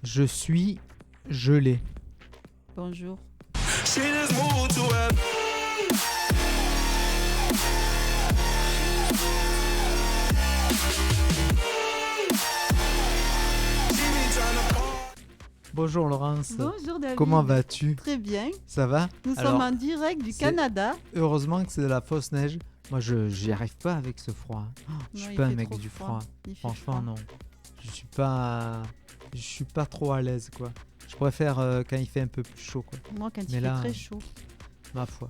Je suis gelé. Bonjour. Bonjour Laurence. Bonjour David. Comment vas-tu? Très bien. Ça va? Nous Alors, sommes en direct du Canada. Heureusement que c'est de la fausse neige. Moi, j'y arrive pas avec ce froid. Je Non, suis il pas un fait mec trop du froid. froid. Il fait Franchement, froid. non. Je suis pas trop à l'aise, quoi. Je préfère quand il fait un peu plus chaud, quoi. Moi, quand Mais il là, fait très chaud. Ma foi.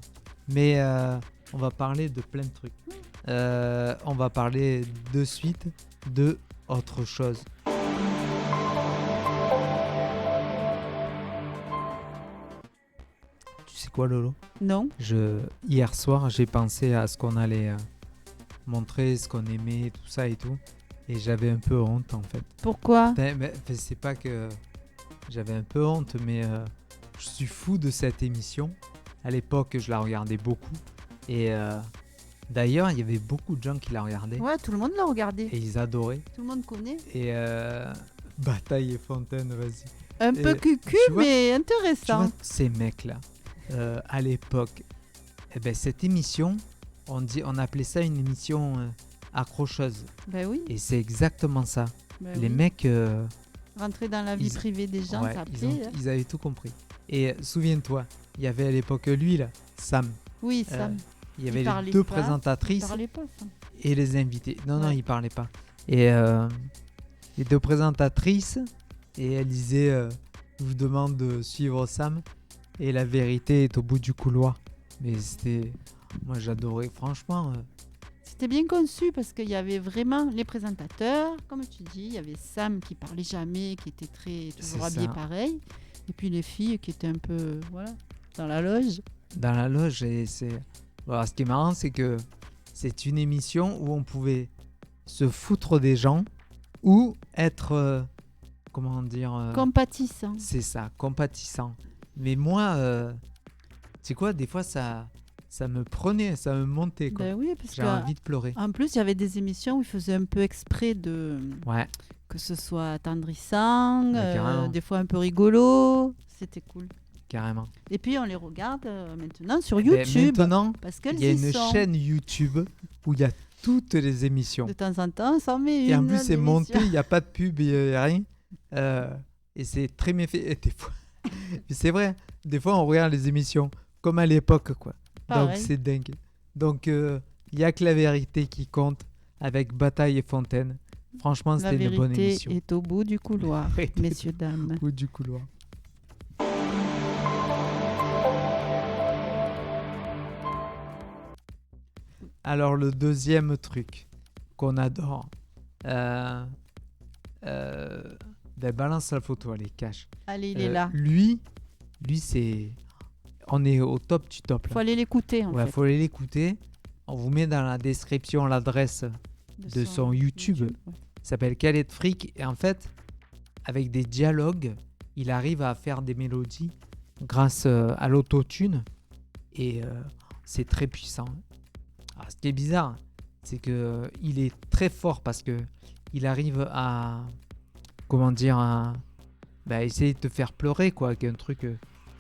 Mais on va parler de plein de trucs. On va parler de suite de autre chose. Tu sais quoi, Lolo? Non. Hier soir, j'ai pensé à ce qu'on allait montrer, ce qu'on aimait, tout ça et tout. Et j'avais un peu honte, en fait. Pourquoi? Mais c'est pas que j'avais un peu honte, mais je suis fou de cette émission. À l'époque, je la regardais beaucoup. Et d'ailleurs, il y avait beaucoup de gens qui la regardaient. Ouais, tout le monde l'a regardé. Et ils adoraient. Tout le monde connaît. Et Bataille et Fontaine, vas-y. Un Et peu cucu, tu vois- mais Tu vois, intéressant. ces mecs-là, à l'époque, eh ben, cette émission, on appelait ça une émission accrocheuse. Ben oui. Et c'est exactement ça. Ben Les oui. mecs, Rentrer dans la vie ils- privée des gens, ouais, ça ils, plaît. Hein. ils avaient tout compris. Et souviens-toi, il y avait à l'époque lui, là, Sam. Oui, ça. Il y avait les parlait deux pas, présentatrices Il parlait pas, ça. et les invités. Non, Ouais. ils parlaient pas. Et les deux présentatrices, et elle disait je vous demande de suivre Sam, et la vérité est au bout du couloir. Mais c'était. Moi, j'adorais, franchement. C'était bien conçu parce qu'il y avait vraiment les présentateurs, comme tu dis, il y avait Sam qui parlait jamais, qui était toujours C'est habillé ça. pareil, et puis les filles qui étaient un peu, voilà, dans la loge. Dans la loge, et c'est. Voilà, ce qui est marrant, c'est que c'est une émission où on pouvait se foutre des gens ou être. Comment dire. Compatissant. C'est ça, compatissant. Mais moi, tu sais quoi, des fois, ça me prenait, ça me montait, quoi. Ben oui, parce J'ai envie de pleurer. qu'en plus, il y avait des émissions où ils faisaient un peu exprès de Ouais, que ce soit attendrissant, Ouais, carrément. des fois un peu rigolo. C'était cool. carrément. Et puis, on les regarde maintenant sur Ben, YouTube. maintenant, Parce qu'elles il y a y une sont. chaîne YouTube où il y a toutes les émissions. De temps en temps, on s'en met une. Et en plus, c'est d'émission. monté, il n'y a pas de pub, il n'y a rien. Et c'est très bien fait. Et des fois, puis c'est vrai, des fois, on regarde les émissions comme à l'époque, quoi. Donc, Pareil. c'est dingue. Donc, il n'y a que la vérité qui compte avec Bataille et Fontaine. Franchement, La c'était une bonne vérité émission. est au bout du couloir, Arrêtez messieurs, dames. au bout du couloir. Alors, le deuxième truc qu'on adore, ben, balance la photo, allez, cache. Allez, il est là. Lui, c'est... On est au top du top. Là. Faut aller l'écouter, en Ouais, fait. faut aller l'écouter. On vous met dans la description l'adresse. de son YouTube. ouais. Il s'appelle Khaled Freak. Et en fait, avec des dialogues, il arrive à faire des mélodies grâce à l'autotune. Et c'est très puissant. Alors, ce qui est bizarre, c'est que il est très fort parce que il arrive à... Comment dire essayer de te faire pleurer, quoi. Avec un truc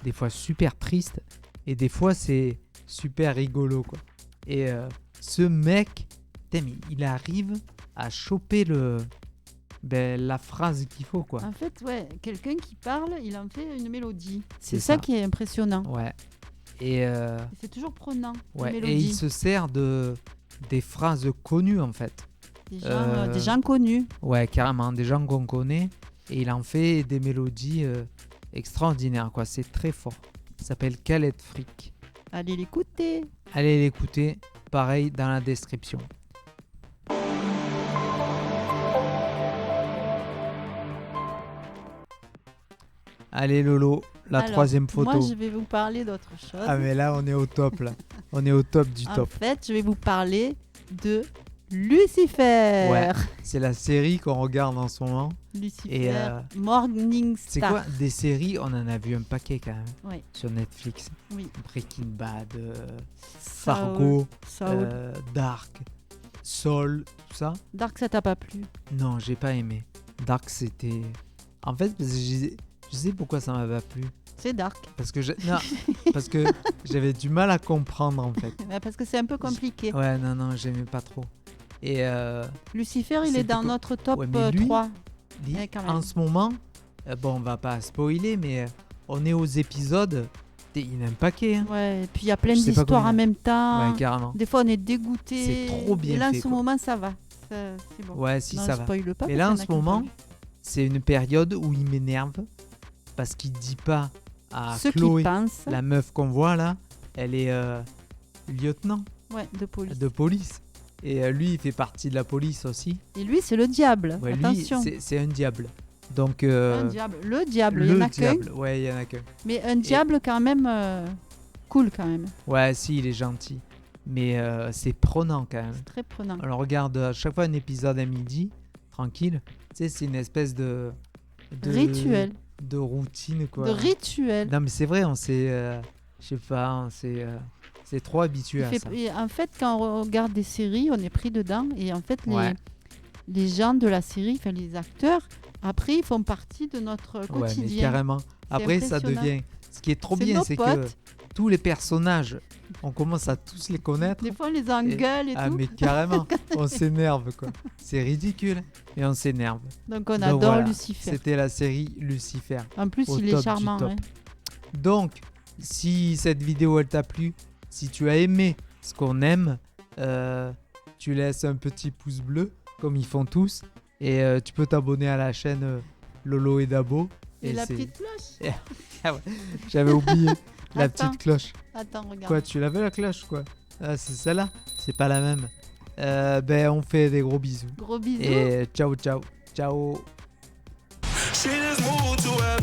des fois super triste. Et des fois, c'est super rigolo, quoi. Et ce mec... Putain, mais il arrive à choper la phrase qu'il faut, quoi. En fait, ouais, quelqu'un qui parle, il en fait une mélodie. C'est C'est ça ça. qui est impressionnant. Ouais. Et, Et c'est toujours prenant, les ouais. Et il mélodies. se sert des phrases connues, en fait. Des gens connus. Ouais, carrément, des gens qu'on connaît. Et il en fait des mélodies extraordinaires, quoi. C'est très fort. Ça s'appelle Khaled Freak. Allez l'écouter. Allez l'écouter. Pareil, dans la description. Allez Lolo, la Alors, troisième photo. Moi, je vais vous parler d'autre chose. Ah mais là on est au top là. On est au top du En top. fait, je vais vous parler de Lucifer. Ouais. C'est la série qu'on regarde en ce moment. Lucifer, Et, Morning C'est Star. quoi? Des séries, on en a vu un paquet quand même Ouais, sur Netflix. oui. Breaking Bad, Saul, Fargo, Saul. Dark, Soul, tout ça. Dark, ça t'a pas plu? Non, j'ai pas aimé. Dark c'était... En fait, parce que je sais pourquoi ça m'a pas plu. C'est dark. Parce que non, parce que j'avais du mal à comprendre en fait. Parce que c'est un peu compliqué. Ouais, non, j'aimais pas trop. Et Lucifer, il c'est est dans plus notre top Ouais, mais lui, 3. lui, Ouais, quand même. en ce moment, bon, on va pas spoiler, mais on est aux épisodes. Il y en a un paquet. Hein. Ouais, et puis il y a plein Je sais pas d'histoires combien. en même temps. Ouais, carrément. Des fois, on est dégoûté. C'est trop bien Et là, fait, en ce quoi. moment, ça va. C'est bon. Ouais, si Non, ça je va. spoil pas. Mais parce là, en qu'il y ce a qui ont moment, pas vu. c'est une période où il m'énerve parce qu'il dit pas à Ceux Chloé, qui pensent. la meuf qu'on voit là, elle est lieutenant Ouais, de police. de police. Et lui, il fait partie de la police aussi. Et lui, c'est le diable. Ouais, lui, Attention. c'est un diable. Donc, Un diable. Le diable, il y le en a qu'un. diable. Ouais, il y en a qu'un. Mais un diable, quand même, cool, quand même. Ouais, si, il est gentil. Mais c'est prenant quand même. C'est très prenant. On regarde à chaque fois un épisode à midi, tranquille. Tu sais, c'est une espèce de Rituel. de routine, quoi. De rituel. Non, mais c'est vrai, on s'est... je sais pas, c'est trop habitué à ça. Et en fait, quand on regarde des séries, on est pris dedans. Et en fait, Ouais. les gens de la série, enfin les acteurs, après, ils font partie de notre Ouais, mais quotidien. carrément. Après, ça impressionnant. devient... Ce qui est trop C'est bien, nos c'est que potes. tous les personnages, on commence à tous les connaître. Des fois, on les engueule et Ah, tout. mais carrément, on s'énerve, quoi. C'est ridicule, mais on s'énerve. Donc, on Donc, adore voilà, Lucifer. C'était la série Lucifer. En plus, au il top est du charmant. top. Hein. Donc, si cette vidéo elle t'a plu, si tu as aimé ce qu'on aime, tu laisses un petit pouce bleu, comme ils font tous, et tu peux t'abonner à la chaîne Lolo et Dabo. Et la c'est- petite cloche. Ah ouais, j'avais oublié la Attends. petite cloche. Attends, regarde. Quoi, tu l'avais la cloche, quoi? Ah, c'est celle-là? C'est pas la même. Ben, on fait des gros bisous. Gros bisous. Et ciao, ciao. Ciao. She just moved to a